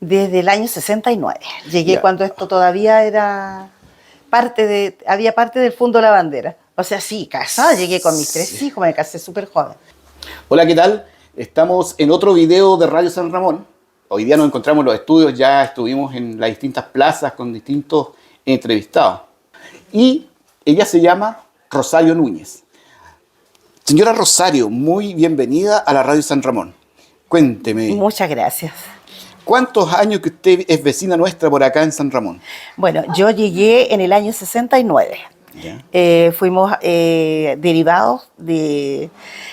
Desde el año 69. Llegué Ya. cuando esto todavía era había parte del Fondo La Bandera. O sea, sí, casada, llegué con mis 3 hijos, me casé súper joven. Hola, ¿qué tal? Estamos en otro video de Radio San Ramón. Hoy día nos encontramos en los estudios, ya estuvimos en las distintas plazas con distintos entrevistados. Y ella se llama Rosario Núñez. Señora Rosario, muy bienvenida a la Radio San Ramón. Cuénteme, Muchas gracias. ¿cuántos años que usted es vecina nuestra por acá en San Ramón? Bueno, yo llegué en el año 69. Ya. Fuimos derivados de...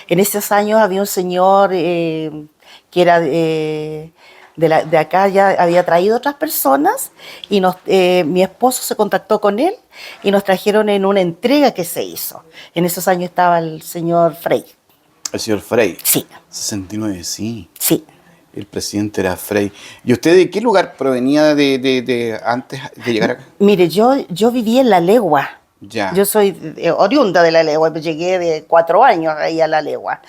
En esos años había un señor que era de acá, ya había traído otras personas y mi esposo se contactó con él y nos trajeron en una entrega que se hizo. En esos años estaba el señor Frey. El señor Frey. Sí, 69, sí. sí. El presidente era Frey. ¿Y usted de qué lugar provenía de antes de llegar acá? Mire, yo viví en La Legua. Ya. Yo soy oriunda de La Legua, llegué de 4 años ahí a La Legua.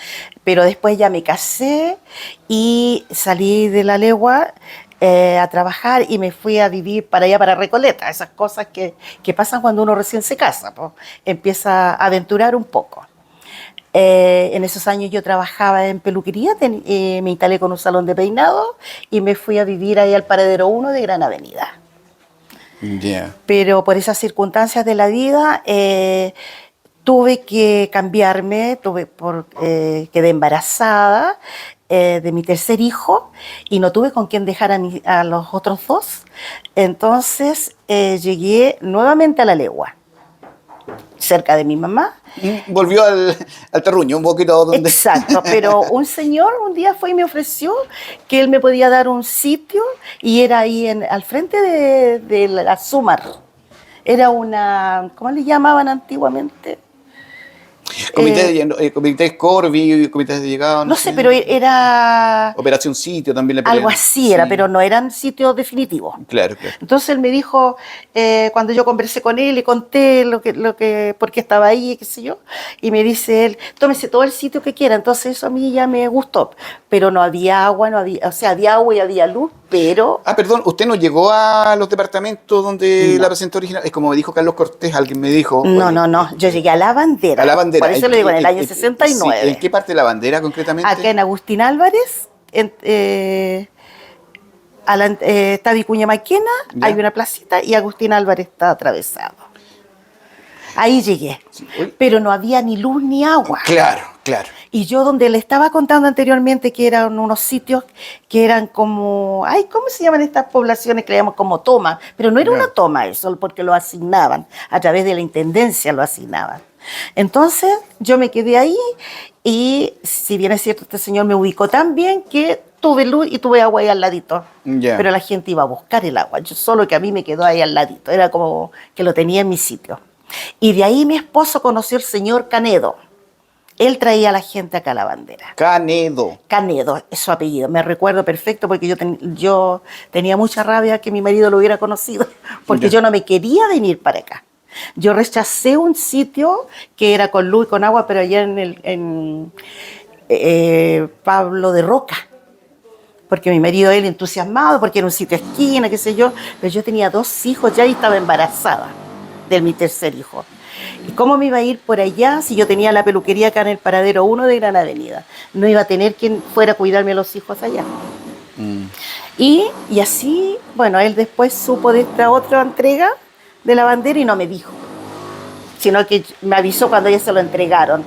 Pero después ya me casé y salí de La Legua a trabajar y me fui a vivir para allá, para Recoleta. Esas cosas que pasan cuando uno recién se casa, pues. Empieza a aventurar un poco. En esos años yo trabajaba en peluquería, me instalé con un salón de peinado y me fui a vivir ahí al Paradero 1 de Gran Avenida. Ya. Pero por esas circunstancias de la vida tuve que cambiarme, quedé embarazada de mi tercer hijo y no tuve con quién dejar a los otros 2. Entonces llegué nuevamente a La Legua, cerca de mi mamá. Volvió al terruño, un poquito donde... Exacto, pero un señor un día fue y me ofreció que él me podía dar un sitio y era ahí al frente de la Sumar. Era una, ¿cómo le llamaban antiguamente? Comités Corby, comités de llegado, No sé, pero era Operación Sitio también le algo pedían. así, era, Sí. pero no eran sitios definitivos. Claro, claro. Entonces él me dijo, cuando yo conversé con él y conté por qué estaba ahí, qué sé yo, y me dice él, tómese todo el sitio que quiera. Entonces eso a mí ya me gustó, pero no había agua, o sea, había agua y había luz, pero Ah, perdón, ¿usted no llegó a los departamentos donde No. la presentó original? Es como me dijo Carlos Cortés, alguien me dijo. no, yo llegué a La Bandera. A la bandera. Por eso le digo, en el año 69. Sí, ¿en qué parte de la bandera concretamente? Acá en Agustín Álvarez, está Vicuña Maquena, Ya. hay una placita y Agustín Álvarez está atravesado. Ahí llegué, Sí, oye. pero no había ni luz ni agua. Claro, claro. Y yo donde le estaba contando anteriormente que eran unos sitios que eran como, ay, ¿cómo se llaman estas poblaciones que le llamamos como toma? Pero no era Ya. una toma eso, porque lo asignaban, a través de la intendencia lo asignaban. Entonces yo me quedé ahí y si bien es cierto, este señor me ubicó tan bien que tuve luz y tuve agua ahí al ladito. Ya. Pero la gente iba a buscar el agua, yo solo que a mí me quedó ahí al ladito, era como que lo tenía en mi sitio. Y de ahí mi esposo conoció al señor Canedo. Él traía a la gente acá a La Bandera. Canedo. Canedo es su apellido. Me recuerdo perfecto porque yo tenía mucha rabia que mi marido lo hubiera conocido, porque Ya. yo no me quería venir para acá. Yo rechacé un sitio que era con luz y con agua, pero allá en Pablo de Roca. Porque mi marido, él entusiasmado, porque era un sitio esquina, qué sé yo. Pero yo tenía 2 hijos ya y estaba embarazada de mi tercer hijo. ¿Y cómo me iba a ir por allá si yo tenía la peluquería acá en el Paradero 1 de Gran Avenida? No iba a tener quien fuera a cuidarme a los hijos allá. Y así, bueno, él después supo de esta otra entrega de La Bandera y no me dijo, sino que me avisó cuando ya se lo entregaron.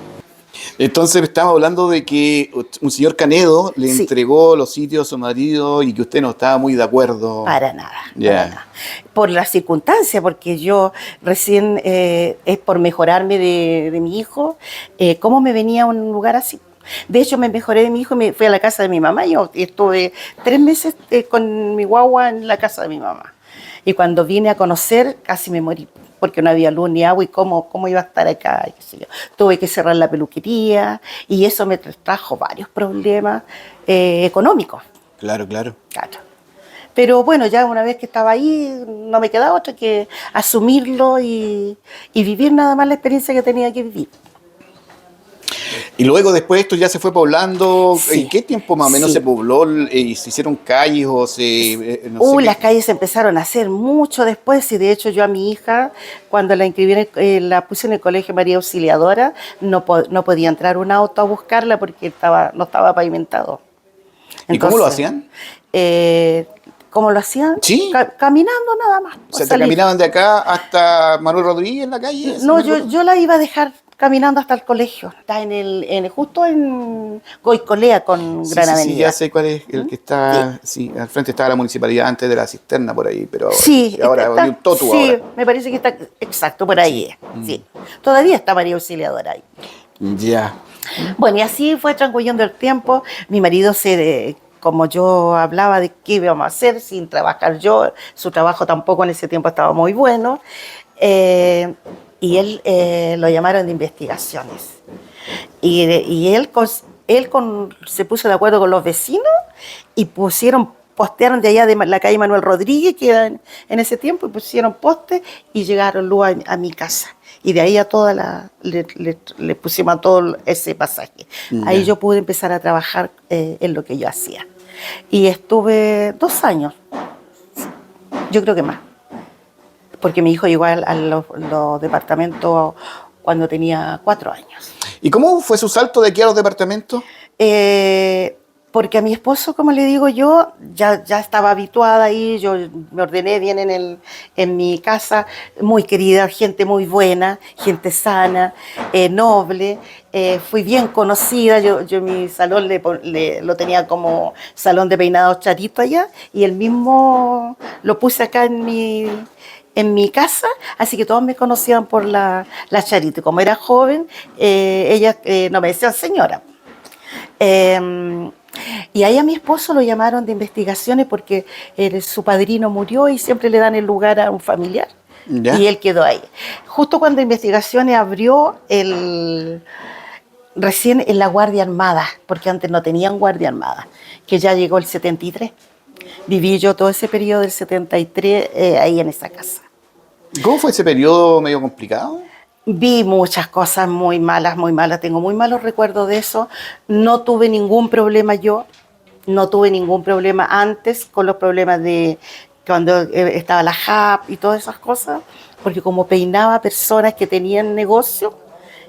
Entonces estamos hablando de que un señor Canedo le Sí. entregó los sitios a su marido y que usted no estaba muy de acuerdo. Para nada, Ya. para nada. Por las circunstancias, porque yo recién, es por mejorarme de mi hijo, ¿cómo me venía a un lugar así? De hecho, me mejoré de mi hijo y me fui a la casa de mi mamá. Yo estuve 3 meses con mi guagua en la casa de mi mamá. Y cuando vine a conocer, casi me morí, porque no había luz ni agua y cómo iba a estar acá, qué sé yo. Tuve que cerrar la peluquería y eso me trajo varios problemas económicos. Claro, claro. Claro. Pero bueno, ya una vez que estaba ahí, no me quedaba otra que asumirlo y vivir nada más la experiencia que tenía que vivir. Y luego después esto ya se fue poblando. Sí. ¿En qué tiempo más o menos Sí. se pobló y se hicieron calles o se... no sé Las qué? calles se empezaron a hacer mucho después y de hecho yo a mi hija, cuando la inscribí, la puse en el colegio María Auxiliadora, no podía entrar un auto a buscarla porque no estaba pavimentado. ¿Y cómo lo Entonces, hacían? ¿Cómo lo hacían? Sí. Caminando nada más. O sea, te caminaban de acá hasta Manuel Rodríguez en la calle. ¿Sí No, me recuerdo? yo la iba a dejar caminando hasta el colegio. Está justo en Goicolea con Sí, Gran sí, sí, ya Avenida. sé cuál es el que Sí. está, sí, al frente estaba la municipalidad antes de la cisterna por ahí, pero Sí, ahora hay un totu sí, ahora. me parece que está exacto por ahí. Sí. Todavía está María Auxiliadora ahí. Ya. Bueno, y así fue transcurriendo el tiempo. Mi marido como yo hablaba de qué íbamos a hacer sin trabajar yo, su trabajo tampoco en ese tiempo estaba muy bueno, y él lo llamaron de investigaciones. Y se puso de acuerdo con los vecinos y postearon de allá de la calle Manuel Rodríguez, que era en ese tiempo, y pusieron postes y llegaron luz a mi casa. Y de ahí a le pusimos a todo ese pasaje. Ahí Ya. yo pude empezar a trabajar en lo que yo hacía. Y estuve 2 años, yo creo que más, porque mi hijo llegó a los departamentos cuando tenía 4 años. ¿Y cómo fue su salto de aquí a los departamentos? Porque a mi esposo, como le digo yo, ya estaba habituada ahí, yo me ordené bien en mi casa, muy querida, gente muy buena, gente sana, noble, fui bien conocida, yo mi salón lo tenía como salón de peinados Charito allá, y el mismo lo puse acá en mi casa, así que todos me conocían por la Charito. Como era joven, ellas no me decían señora. Y ahí a mi esposo lo llamaron de investigaciones porque su padrino murió y siempre le dan el lugar a un familiar. Ya. Y él quedó ahí. Justo cuando investigaciones abrió recién en la Guardia Armada, porque antes no tenían Guardia Armada, que ya llegó el 73. Viví yo todo ese periodo del 73 ahí en esa casa. ¿Cómo fue ese periodo medio complicado? Vi muchas cosas muy malas, tengo muy malos recuerdos de eso. No tuve ningún problema yo, no tuve ningún problema antes con los problemas de cuando estaba la JAP y todas esas cosas, porque como peinaba personas que tenían negocio,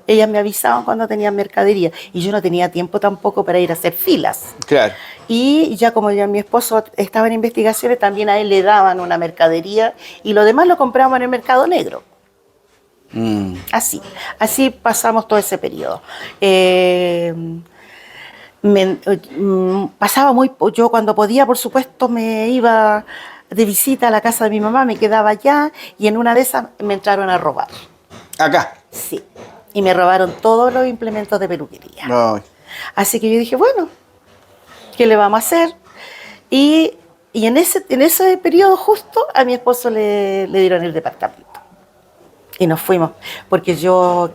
ellas me avisaban cuando tenían mercadería y yo no tenía tiempo tampoco para ir a hacer filas. Claro. Y ya como ya mi esposo estaba en investigaciones, también a él le daban una mercadería y lo demás lo comprábamos en el mercado negro. Así pasamos todo ese periodo. Yo cuando podía, por supuesto, me iba de visita a la casa de mi mamá, me quedaba allá y en una de esas me entraron a robar. Acá. Sí, y me robaron todos los implementos de peluquería. No. Así que yo dije, bueno, ¿qué le vamos a hacer? Y en ese periodo justo a mi esposo le dieron el departamento. Y nos fuimos, porque yo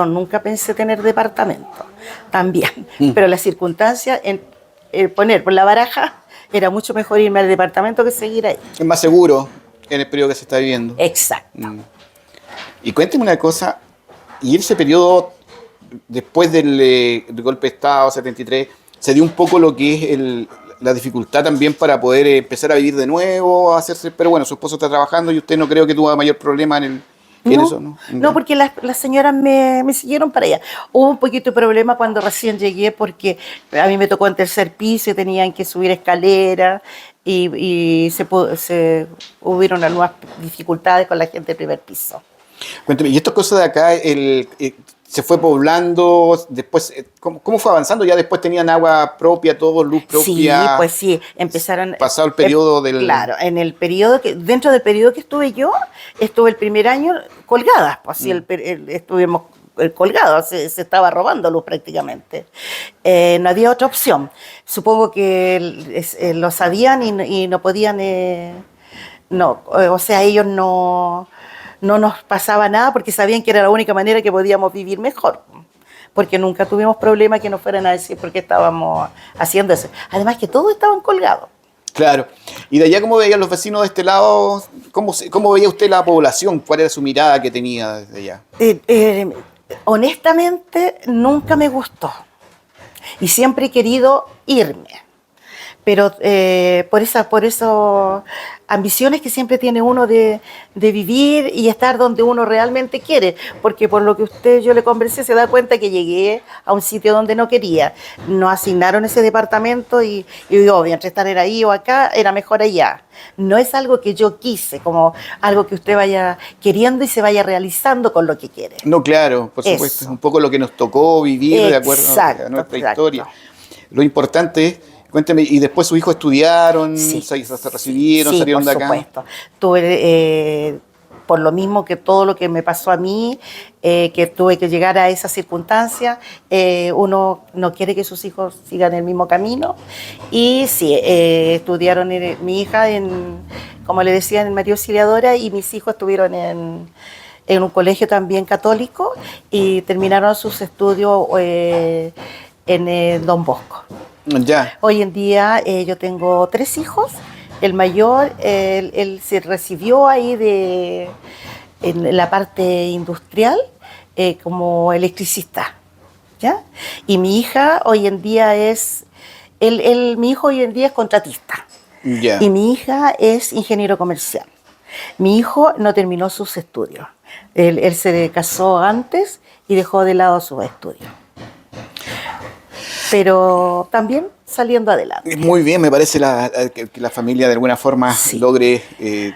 nunca pensé tener departamento, también. Pero las circunstancias, poner por la baraja, era mucho mejor irme al departamento que seguir ahí. Es más seguro en el periodo que se está viviendo. Exacto. Y cuénteme una cosa, y ese periodo, después del golpe de Estado 73, se dio un poco lo que es la dificultad también para poder empezar a vivir de nuevo, a hacerse, pero bueno, su esposo está trabajando y usted no creo que tuvo mayor problema en eso, ¿no? No, porque las señoras me siguieron para allá. Hubo un poquito de problema cuando recién llegué porque a mí me tocó en tercer piso y tenían que subir escaleras y hubieron algunas dificultades con la gente del primer piso. Cuénteme, y estas cosas de acá, se fue poblando, después, ¿cómo fue avanzando? Ya después tenían agua propia, todo, luz propia. Sí, pues sí, empezaron. Pasado el periodo del. Claro, dentro del periodo que estuve yo, estuve el primer año colgada, pues sí, estuvimos colgados, se estaba robando luz prácticamente. No había otra opción. Supongo que lo sabían y no podían, o sea, ellos no nos pasaba nada porque sabían que era la única manera que podíamos vivir mejor. Porque nunca tuvimos problemas que nos fueran a decir por qué estábamos haciendo eso. Además que todos estaban colgados. Claro. Y de allá, ¿cómo veían los vecinos de este lado? ¿Cómo veía usted la población? ¿Cuál era su mirada que tenía desde allá? honestamente, nunca me gustó. Y siempre he querido irme. Pero por esas ambiciones que siempre tiene uno de vivir y estar donde uno realmente quiere, porque por lo que yo le conversé se da cuenta que llegué a un sitio donde no quería, nos asignaron ese departamento y obvio, entre estar ahí o acá, era mejor allá. No es algo que yo quise, como algo que usted vaya queriendo y se vaya realizando con lo que quiere. No, claro, por supuesto, Eso. es un poco lo que nos tocó vivir de acuerdo a nuestra historia. Lo importante es, cuénteme, ¿y después sus hijos estudiaron, Sí, se recibieron, sí, salieron por de acá? supuesto. Tuve, por lo mismo que todo lo que me pasó a mí, que tuve que llegar a esa circunstancia, uno no quiere que sus hijos sigan el mismo camino. Y sí, estudiaron mi hija, como le decía, en María Auxiliadora, y mis hijos estuvieron en un colegio también católico y terminaron sus estudios en Don Bosco. Ya. Hoy en día yo tengo 3 hijos. El mayor, él se recibió ahí en la parte industrial como electricista, ¿ya? Y mi hija hoy en día mi hijo hoy en día es contratista. Ya. Y mi hija es ingeniero comercial. Mi hijo no terminó sus estudios. Él se casó antes y dejó de lado sus estudios. Pero también saliendo adelante. Muy bien, me parece que la familia de alguna forma Sí. logre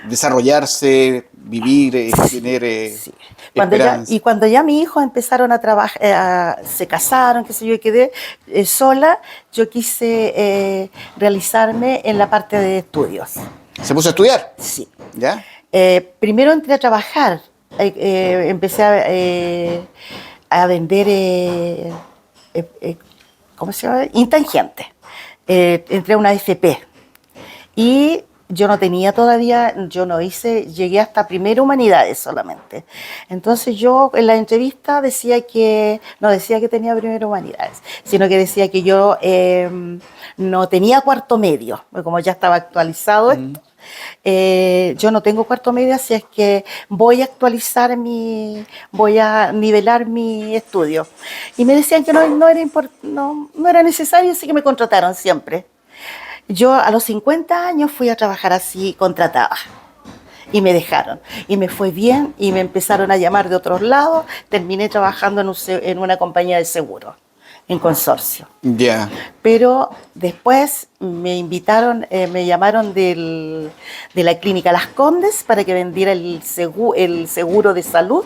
desarrollarse, vivir, tener Sí. esperanza. Cuando ya mis hijos empezaron a trabajar, se casaron, qué sé yo, y quedé sola, yo quise realizarme en la parte de estudios. ¿Se puso a estudiar? Sí. ¿Ya? Primero entré a trabajar, empecé a vender, ¿cómo se llama? Intangientes. Entré a una FP y yo no tenía todavía, llegué hasta primero humanidades solamente. Entonces yo en la entrevista no decía que tenía primero humanidades, sino que decía que yo no tenía cuarto medio, como ya estaba actualizado esto. Yo no tengo cuarto medio, así es que voy a actualizar voy a nivelar mi estudio. Y me decían que no era necesario, así que me contrataron siempre. Yo a los 50 años fui a trabajar así, contratada. Y me dejaron. Y me fue bien y me empezaron a llamar de otros lados. Terminé trabajando en una compañía de seguro, en consorcio. Ya. Pero después me llamaron de la clínica Las Condes para que vendiera el seguro de salud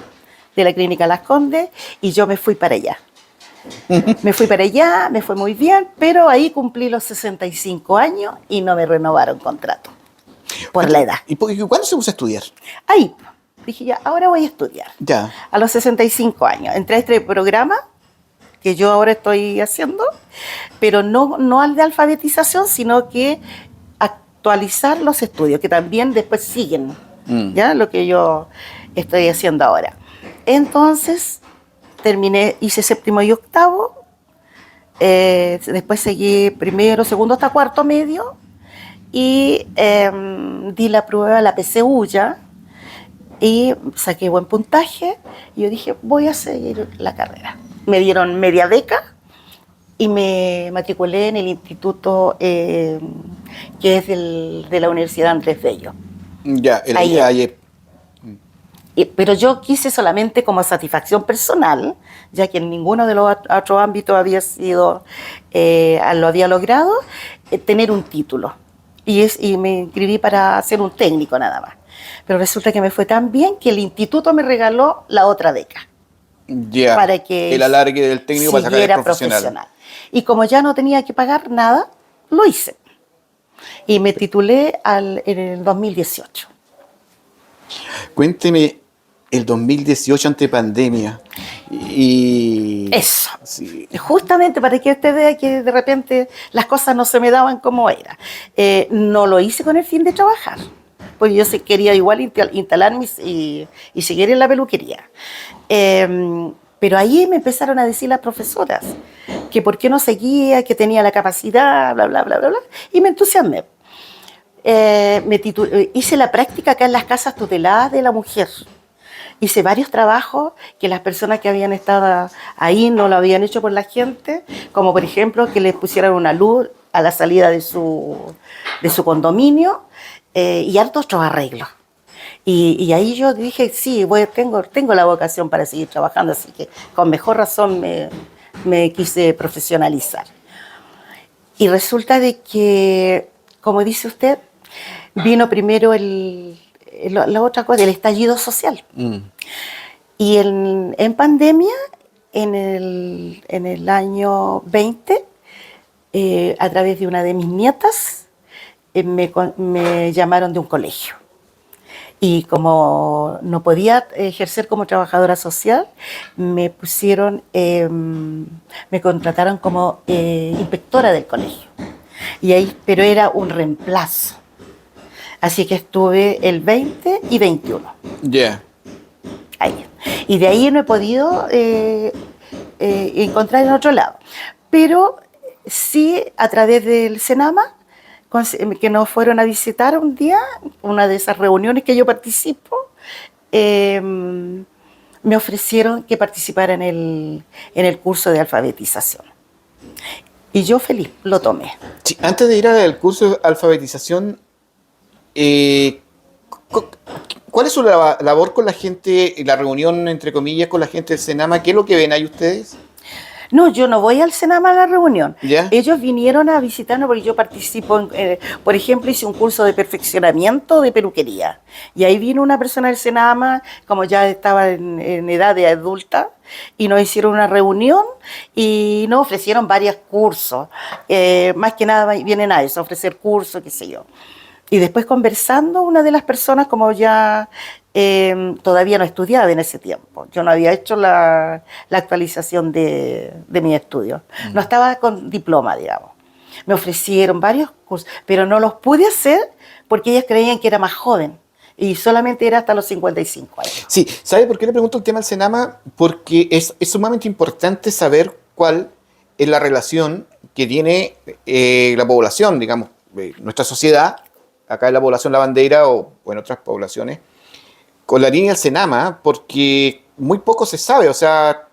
de la clínica Las Condes y yo me fui para allá. Me fui para allá, me fue muy bien, pero ahí cumplí los 65 años y no me renovaron contrato por la edad. ¿Y cuándo se puso a estudiar? Ahí dije ya, ahora voy a estudiar. Ya. A los 65 años entré a este programa que yo ahora estoy haciendo, pero no al de alfabetización, sino que actualizar los estudios, que también después siguen, ¿ya? Lo que yo estoy haciendo ahora. Entonces, hice séptimo y octavo, después seguí primero, segundo hasta cuarto medio, y di la prueba, la PSU ya, y saqué buen puntaje, y yo dije, voy a seguir la carrera. Me dieron media beca y me matriculé en el instituto que es de la Universidad Andrés Bello. Ya, Pero yo quise solamente como satisfacción personal, ya que en ninguno de los otros ámbitos lo había logrado, tener un título. Y me inscribí para ser un técnico nada más. Pero resulta que me fue tan bien que el instituto me regaló la otra beca. Ya, Para que el alargue del técnico para sacar el profesional. Y como ya no tenía que pagar nada, lo hice. Y me titulé en el 2018. Cuénteme, el 2018 ante pandemia. Eso. Sí. Justamente para que usted vea que de repente las cosas no se me daban como era. No lo hice con el fin de trabajar, porque yo quería igual instalarme y seguir en la peluquería. Pero ahí me empezaron a decir las profesoras que por qué no seguía, que tenía la capacidad, bla, bla, bla, bla, bla, y me entusiasmé. Hice la práctica acá en las casas tuteladas de la mujer. Hice varios trabajos que las personas que habían estado ahí no lo habían hecho por la gente, como por ejemplo que les pusieran una luz a la salida de su condominio y hartos otros arreglos. Y ahí yo dije, sí, tengo la vocación para seguir trabajando, así que con mejor razón me quise profesionalizar. Y resulta de que, como dice usted, vino primero la otra cosa, el estallido social. Y en pandemia, en el año 20, a través de una de mis nietas, me llamaron de un colegio. Y como no podía ejercer como trabajadora social, me contrataron como inspectora del colegio. Pero era un reemplazo. Así que estuve el 20 y 21. Ya. Ahí. Y de ahí no he podido encontrar en otro lado. Pero sí, a través del Senama, que nos fueron a visitar un día, una de esas reuniones que yo participo, me ofrecieron que participara en el curso de alfabetización. Y yo feliz, lo tomé. Sí, antes de ir al curso de alfabetización, ¿cuál es su labor con la gente, la reunión, entre comillas, con la gente del Senama? ¿Qué es lo que ven ahí ustedes? No, yo no voy al Senama a la reunión. ¿Ya? Ellos vinieron a visitarnos porque yo participo, por ejemplo, hice un curso de perfeccionamiento de peluquería. Y ahí vino una persona del Senama, como ya estaba en edad de adulta, y nos hicieron una reunión y nos ofrecieron varios cursos. Más que nada vienen a eso, a ofrecer cursos, qué sé yo. Y después conversando, una de las personas, como ya todavía no estudiaba en ese tiempo, yo no había hecho la actualización de mis estudios, no estaba con diploma, digamos. Me ofrecieron varios cursos, pero no los pude hacer porque ellas creían que era más joven y solamente era hasta los 55 años. Sí, ¿sabe por qué le pregunto el tema del Senama? Porque es sumamente importante saber cuál es la relación que tiene la población, digamos, nuestra sociedad, acá en la población La Bandera o en otras poblaciones, con la línea del Senama, porque muy poco se sabe. O sea,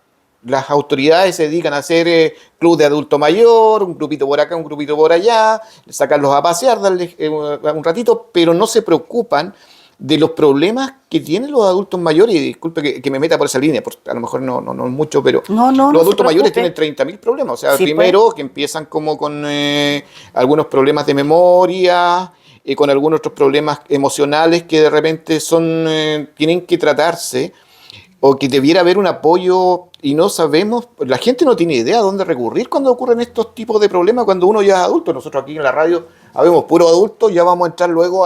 las autoridades se dedican a hacer club de adulto mayor, un grupito por acá, un grupito por allá, sacarlos a pasear, darles un ratito, pero no se preocupan de los problemas que tienen los adultos mayores. Y disculpe que me meta por esa línea, porque a lo mejor no es mucho, pero los adultos mayores tienen 30.000 problemas. O sea, sí, primero pues, que empiezan como con algunos problemas de memoria, con algunos otros problemas emocionales que de repente tienen que tratarse, o que debiera haber un apoyo y no sabemos, la gente no tiene idea a dónde recurrir cuando ocurren estos tipos de problemas, cuando uno ya es adulto. Nosotros aquí en la radio habemos puros adultos, ya vamos a entrar luego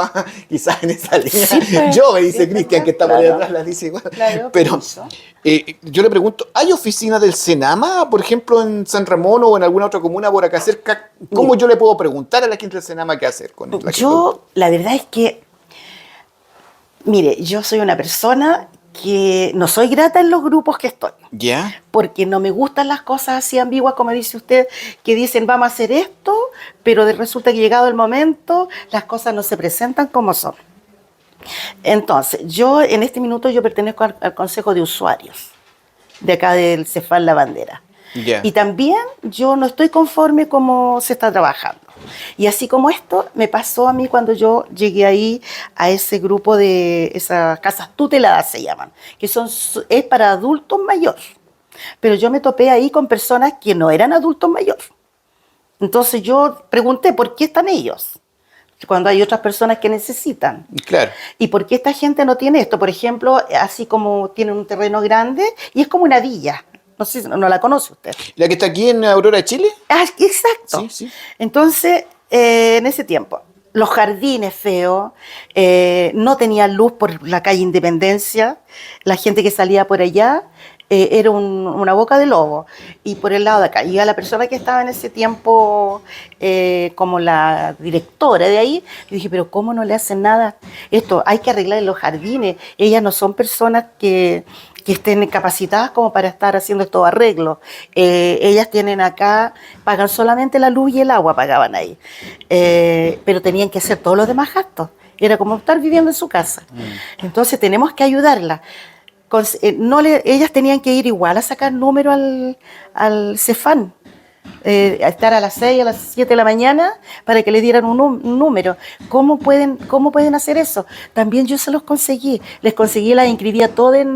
quizás en esa línea. Sí, pues, yo, me dice Cristian, que está por ahí atrás, la dice igual. Claro, pero yo le pregunto, ¿hay oficinas del Senama, por ejemplo, en San Ramón o en alguna otra comuna por acá cerca? ¿Cómo yo le puedo preguntar a la gente del Senama qué hacer con la gente? La verdad es que, mire, yo soy una persona que no soy grata en los grupos que estoy. ¿Ya? Porque no me gustan las cosas así ambiguas, como dice usted, que dicen vamos a hacer esto, pero resulta que llegado el momento, las cosas no se presentan como son. Entonces, yo en este minuto yo pertenezco al Consejo de Usuarios, de acá del Cefal La Bandera. Yeah. Y también yo no estoy conforme como se está trabajando. Y así como esto me pasó a mí cuando yo llegué ahí a ese grupo de esas casas tuteladas se llaman, que es para adultos mayores. Pero yo me topé ahí con personas que no eran adultos mayores. Entonces yo pregunté, ¿por qué están ellos? Cuando hay otras personas que necesitan. Claro. ¿Y por qué esta gente no tiene esto? Por ejemplo, así como tienen un terreno grande y es como una villa. No sé si no la conoce usted. ¿La que está aquí en Aurora, Chile? Ah, exacto. Sí, sí. Entonces, en ese tiempo, los jardines feos, no tenían luz por la calle Independencia, la gente que salía por allá era una boca de lobo. Y por el lado de acá, y a la persona que estaba en ese tiempo como la directora de ahí, le dije, pero ¿cómo no le hacen nada? Esto, hay que arreglar los jardines. Ellas no son personas que estén capacitadas como para estar haciendo estos arreglos. Ellas tienen acá, pagan solamente la luz y el agua, pagaban ahí. Pero tenían que hacer todos los demás gastos. Era como estar viviendo en su casa. Entonces tenemos que ayudarla. ellas tenían que ir igual a sacar número al Cefam, a estar a las 6, a las 7 de la mañana para que le dieran un número. ¿Cómo pueden hacer eso? También yo se los conseguí. Les conseguí, las inscribía todas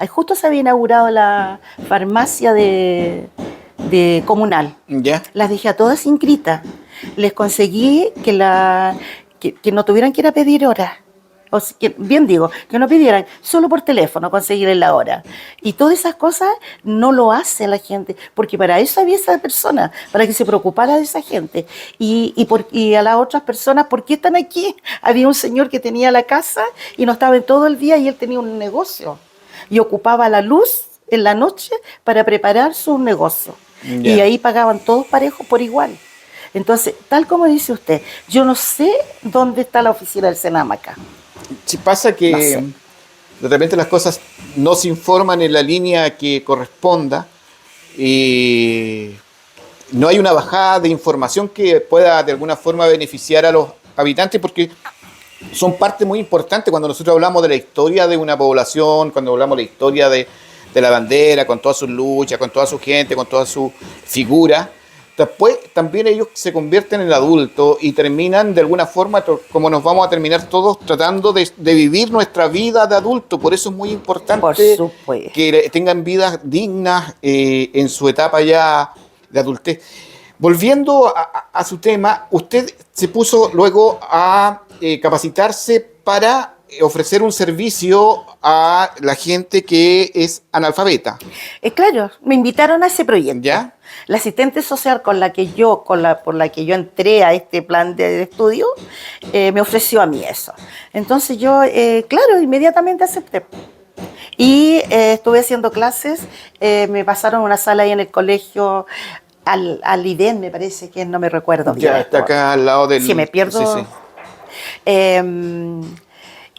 justo se había inaugurado la farmacia de comunal. ¿Ya? Las dejé a todas inscritas. Les conseguí que no tuvieran que ir a pedir horas. Bien digo, que no pidieran, solo por teléfono conseguir la hora. Y todas esas cosas no lo hace la gente, porque para eso había esa persona, para que se preocupara de esa gente. Y a las otras personas, ¿por qué están aquí? Había un señor que tenía la casa y no estaba en todo el día y él tenía un negocio. Y ocupaba la luz en la noche para preparar su negocio. Yeah. Y ahí pagaban todos parejos por igual. Entonces, tal como dice usted, yo no sé dónde está la oficina del Senam acá. Si pasa que No sé. de repente las cosas no se informan en la línea que corresponda y no hay una bajada de información que pueda de alguna forma beneficiar a los habitantes, porque son parte muy importante cuando nosotros hablamos de la historia de una población, cuando hablamos de la historia de la bandera, con todas sus luchas, con toda su gente, con toda su figura. Después también ellos se convierten en adultos y terminan de alguna forma, como nos vamos a terminar todos, tratando de vivir nuestra vida de adulto. Por eso es muy importante que tengan vidas dignas en su etapa ya de adultez. Volviendo a su tema, usted se puso luego a capacitarse para ofrecer un servicio a la gente que es analfabeta. Claro, me invitaron a ese proyecto. ¿Ya? La asistente social por la que yo entré a este plan de estudio, me ofreció a mí eso. Entonces yo, claro, inmediatamente acepté. Y estuve haciendo clases, me pasaron una sala ahí en el colegio, al IDEN, me parece que no me recuerdo bien. Ya está acá al lado del... Si me pierdo... Sí, sí.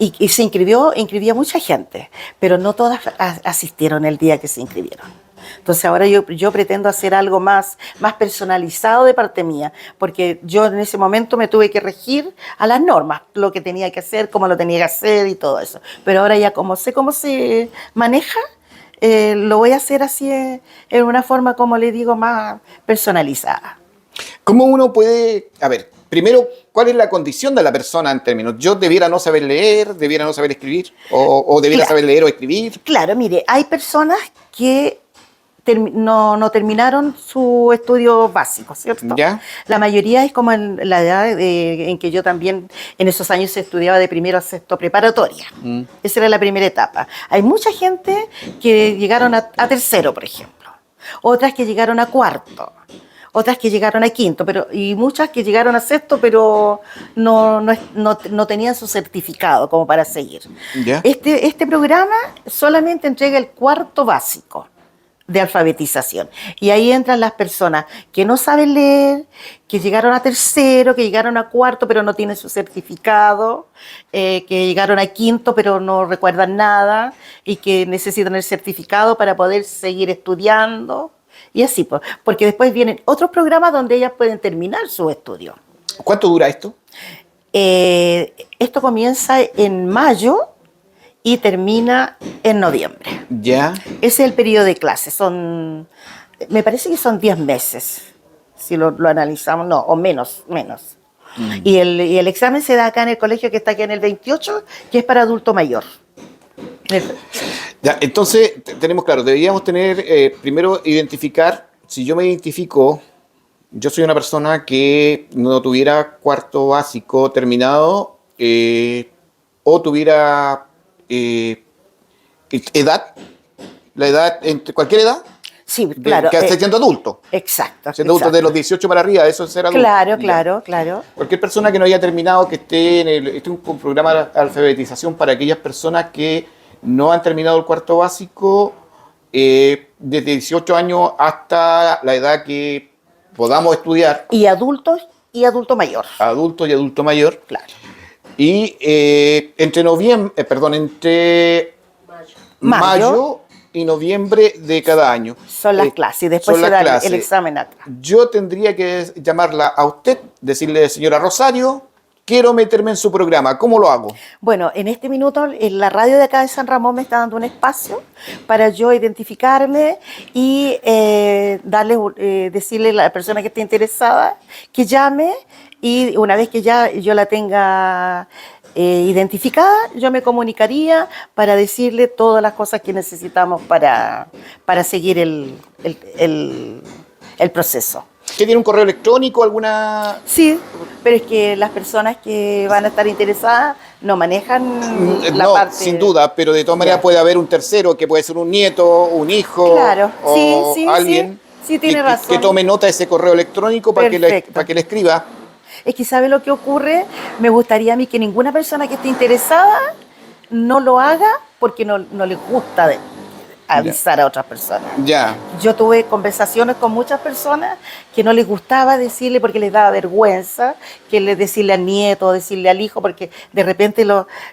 Y se inscribió mucha gente, pero no todas asistieron el día que se inscribieron. Entonces ahora yo pretendo hacer algo más personalizado de parte mía, porque yo en ese momento me tuve que regir a las normas, lo que tenía que hacer, cómo lo tenía que hacer y todo eso. Pero ahora ya como sé cómo se maneja, lo voy a hacer así en una forma, como le digo, más personalizada. ¿Cómo uno puede...? A ver, primero, ¿cuál es la condición de la persona en términos? ¿Yo debiera no saber leer, debiera no saber escribir? ¿O debiera saber leer o escribir? Claro, mire, hay personas que no terminaron su estudio básico, ¿cierto? ¿Ya? La mayoría es como en la edad en que yo también, en esos años se estudiaba de primero a sexto preparatoria. Esa era la primera etapa. Hay mucha gente que llegaron a tercero, por ejemplo. Otras que llegaron a cuarto. Otras que llegaron a quinto, y muchas que llegaron a sexto, pero no tenían su certificado como para seguir. ¿Ya? Este programa solamente entrega el cuarto básico de alfabetización. Y ahí entran las personas que no saben leer, que llegaron a tercero, que llegaron a cuarto, pero no tienen su certificado, que llegaron a quinto, pero no recuerdan nada, y que necesitan el certificado para poder seguir estudiando. Y así, porque después vienen otros programas donde ellas pueden terminar su estudio. ¿Cuánto dura esto? Esto comienza en mayo y termina en noviembre. Ya. Ese es el periodo de clases. Me parece que son 10 meses, si lo analizamos, no, o menos. Y el examen se da acá en el colegio que está aquí en el 28, que es para adulto mayor. Ya, entonces, tenemos claro, deberíamos tener, primero, identificar, si yo me identifico, yo soy una persona que no tuviera cuarto básico terminado, o tuviera edad, la edad, entre cualquier edad, sí, claro. Que esté siendo adulto. Exacto. Siendo adulto de los 18 para arriba, eso es ser adulto. Claro. Cualquier persona que no haya terminado, que esté este es un programa de alfabetización para aquellas personas que no han terminado el cuarto básico, desde 18 años hasta la edad que podamos estudiar. Y adultos y adulto mayor. Adultos y adulto mayor. Claro. Y entre mayo y noviembre de cada año. Son las clases, y después se da el examen acá. Yo tendría que llamarla a usted, decirle, señora Rosario, quiero meterme en su programa, ¿cómo lo hago? Bueno, en este minuto en la radio de acá de San Ramón me está dando un espacio para yo identificarme y decirle a la persona que esté interesada que llame, y una vez que ya yo la tenga identificada, yo me comunicaría para decirle todas las cosas que necesitamos para seguir el proceso. ¿Qué tiene un correo electrónico, alguna...? Sí, pero es que las personas que van a estar interesadas no manejan la No, parte... sin duda, pero de todas maneras puede haber un tercero, que puede ser un nieto, un hijo, Claro, o sí, alguien sí, tiene razón. que tome nota de ese correo electrónico para que le escriba. Es que ¿sabe lo que ocurre? Me gustaría a mí que ninguna persona que esté interesada no lo haga porque no le gusta avisar a otras personas. Ya. Yo tuve conversaciones con muchas personas que no les gustaba decirle porque les daba vergüenza decirle al nieto, decirle al hijo, porque de repente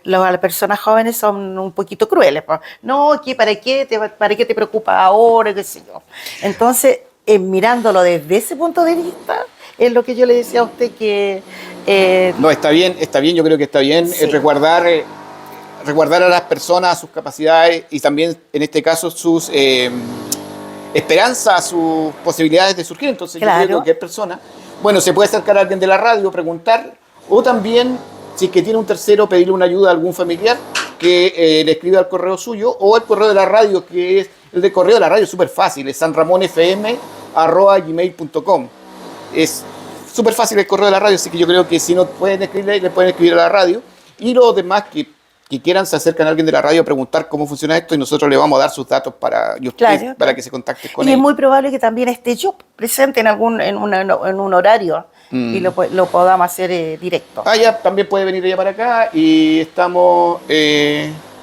las personas jóvenes son un poquito crueles. No, ¿para qué te preocupa ahora? ¿Qué sé yo? Entonces, mirándolo desde ese punto de vista, es lo que yo le decía a usted que... No, está bien, yo creo que está bien Sí. resguardar a las personas, sus capacidades y también, en este caso, sus esperanzas, sus posibilidades de surgir. Entonces, Claro. yo creo que cualquier persona, bueno, se puede acercar a alguien de la radio, preguntar, o también, si es que tiene un tercero, pedirle una ayuda a algún familiar que le escriba al correo suyo o al correo de la radio, que es el de correo de la radio, es súper fácil, es sanramonfm@gmail.com. Es súper fácil el correo de la radio, así que yo creo que si no pueden escribirle, le pueden escribir a la radio. Y los demás que quieran se acercan a alguien de la radio a preguntar cómo funciona esto y nosotros le vamos a dar sus datos y usted, Claro. para que se contacte con Y él. es muy probable que también esté yo presente en un horario y lo podamos hacer directo. Ya también puede venir ella para acá y estamos...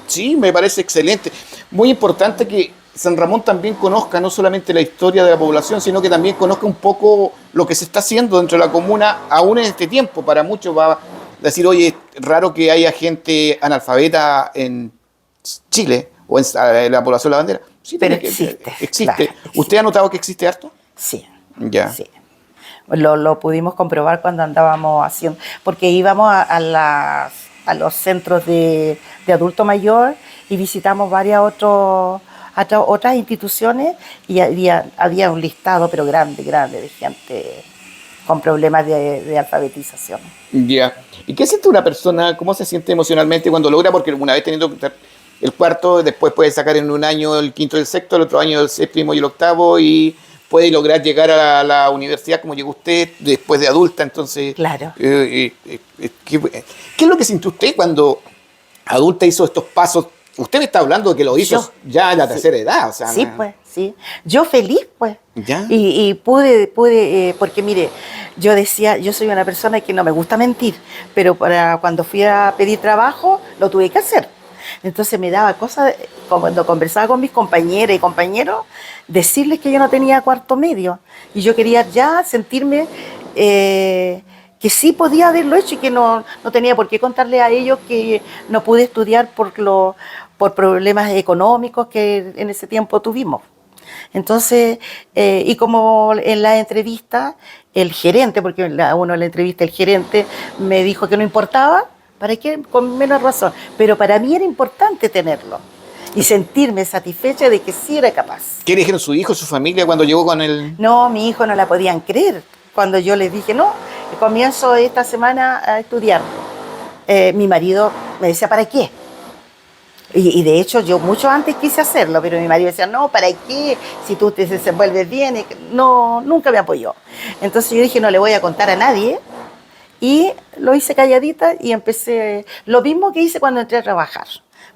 sí, me parece excelente. Muy importante que San Ramón también conozca no solamente la historia de la población, sino que también conozca un poco lo que se está haciendo dentro de la comuna, aún en este tiempo. Para muchos va a decir, oye, es raro que haya gente analfabeta en Chile o en la población de la bandera. Sí, Pero existe. claro, ¿Usted ha notado que existe harto? Sí. Ya. Sí. Lo pudimos comprobar cuando andábamos haciendo, porque íbamos a los centros de adulto mayor y visitamos otras instituciones y había un listado, pero grande, de gente con problemas de alfabetización. Ya. ¿Y qué siente una persona? ¿Cómo se siente emocionalmente cuando logra? Porque una vez teniendo el cuarto, después puede sacar en un año el quinto y el sexto, el otro año el séptimo y el octavo, y puede lograr llegar a la universidad como llegó usted después de adulta. Entonces, Claro. ¿qué es lo que sintió usted cuando adulta hizo estos pasos? Usted me está hablando de que lo hizo ya a la tercera edad. O sea, Sí, pues, sí. Yo feliz, pues. ¿Ya? Y pude, porque mire, yo decía, yo soy una persona que no me gusta mentir, pero cuando fui a pedir trabajo, lo tuve que hacer. Entonces me daba cosas, como cuando conversaba con mis compañeras y compañeros, decirles que yo no tenía cuarto medio. Y yo quería ya sentirme que sí podía haberlo hecho y que no tenía por qué contarle a ellos que no pude estudiar por problemas económicos que en ese tiempo tuvimos. Entonces, y como en la entrevista, el gerente, porque a uno en la entrevista el gerente me dijo que no importaba, ¿para qué? Con menos razón, pero para mí era importante tenerlo y sentirme satisfecha de que sí era capaz. ¿Qué dijeron su hijo, su familia cuando llegó con el...? No, mi hijo no la podían creer cuando yo les dije, no, comienzo esta semana a estudiar. Mi marido me decía, ¿para qué? Y de hecho yo mucho antes quise hacerlo, pero mi marido decía, no, ¿para qué? Si tú te desenvuelves bien. No, nunca me apoyó. Entonces yo dije, no le voy a contar a nadie. Y lo hice calladita y empecé, lo mismo que hice cuando entré a trabajar.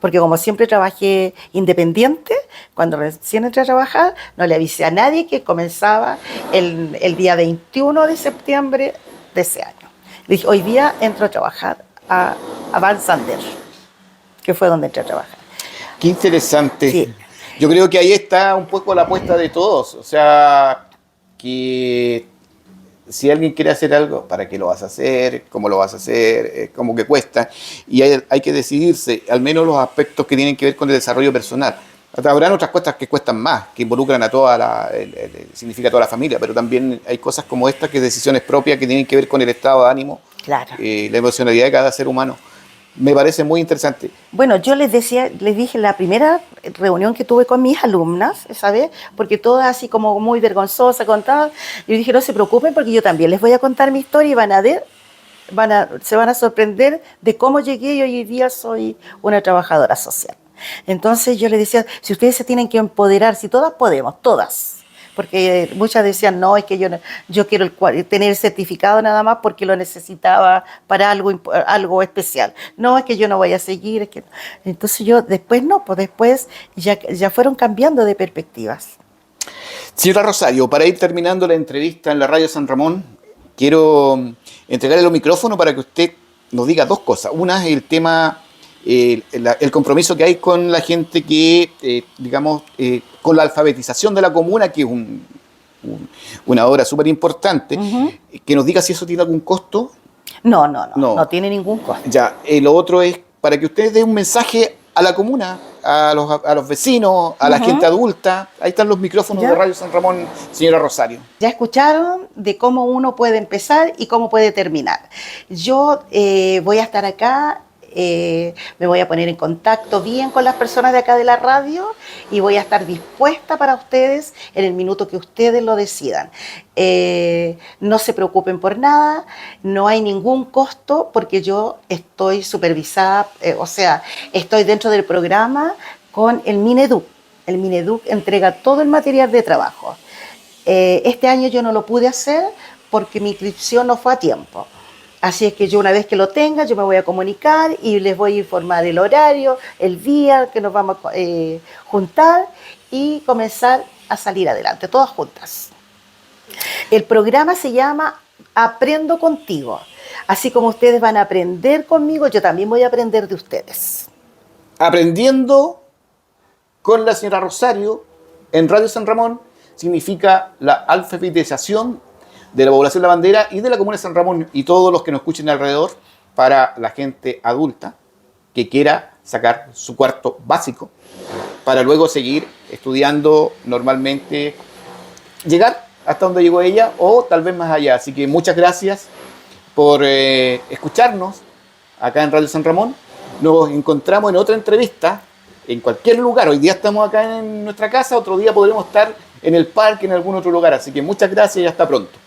Porque como siempre trabajé independiente, cuando recién entré a trabajar, no le avisé a nadie que comenzaba el día 21 de septiembre de ese año. Le dije, hoy día entro a trabajar a Van Sander, que fue donde entré a trabajar. Qué interesante. Sí. Yo creo que ahí está un poco la apuesta de todos. O sea, que si alguien quiere hacer algo, ¿para qué lo vas a hacer? ¿Cómo lo vas a hacer? ¿Cómo que cuesta? Y hay que decidirse, al menos los aspectos que tienen que ver con el desarrollo personal. Habrán otras cosas que cuestan más, que involucran a toda significa toda la familia, pero también hay cosas como estas, que decisiones propias que tienen que ver con el estado de ánimo, Claro. la emocionalidad de cada ser humano. Me parece muy interesante. Bueno, yo les dije en la primera reunión que tuve con mis alumnas, ¿sabes? Porque todas así como muy vergonzosas contaban. Yo dije, no se preocupen porque yo también les voy a contar mi historia y van a ver, se van a sorprender de cómo llegué y hoy día soy una trabajadora social. Entonces yo les decía, si ustedes se tienen que empoderar, si todas podemos, todas. Porque muchas decían, no, es que yo quiero tener el certificado nada más porque lo necesitaba para algo especial. No, es que yo no voy a seguir. Es que... Entonces yo después no, pues después ya fueron cambiando de perspectivas. Señora Rosario, para ir terminando la entrevista en la Radio San Ramón, quiero entregarle los micrófonos para que usted nos diga dos cosas. Una es el tema, el compromiso que hay con la gente que, digamos, con la alfabetización de la comuna, que es una obra súper importante. Que nos diga si eso tiene algún costo. No tiene ningún costo. Ya, lo otro es para que usted dé un mensaje a la comuna, a los vecinos, a la gente adulta. Ahí están los micrófonos de Radio San Ramón, señora Rosario. Ya escucharon de cómo uno puede empezar y cómo puede terminar. Yo voy a estar acá, me voy a poner en contacto bien con las personas de acá de la radio y voy a estar dispuesta para ustedes en el minuto que ustedes lo decidan. No se preocupen por nada, no hay ningún costo porque yo estoy supervisada, o sea, estoy dentro del programa con el Mineduc. El Mineduc entrega todo el material de trabajo. Este año yo no lo pude hacer porque mi inscripción no fue a tiempo. Así es que yo una vez que lo tenga, yo me voy a comunicar y les voy a informar el horario, el día que nos vamos a juntar y comenzar a salir adelante, todas juntas. El programa se llama Aprendo Contigo. Así como ustedes van a aprender conmigo, yo también voy a aprender de ustedes. Aprendiendo con la señora Rosario en Radio San Ramón significa la alfabetización de la población lavandera y de la comuna de San Ramón y todos los que nos escuchen alrededor, para la gente adulta que quiera sacar su cuarto básico para luego seguir estudiando normalmente, llegar hasta donde llegó ella o tal vez más allá. Así que muchas gracias por escucharnos acá en Radio San Ramón. Nos encontramos en otra entrevista en cualquier lugar. Hoy día estamos acá en nuestra casa, otro día podremos estar en el parque, en algún otro lugar. Así que muchas gracias y hasta pronto.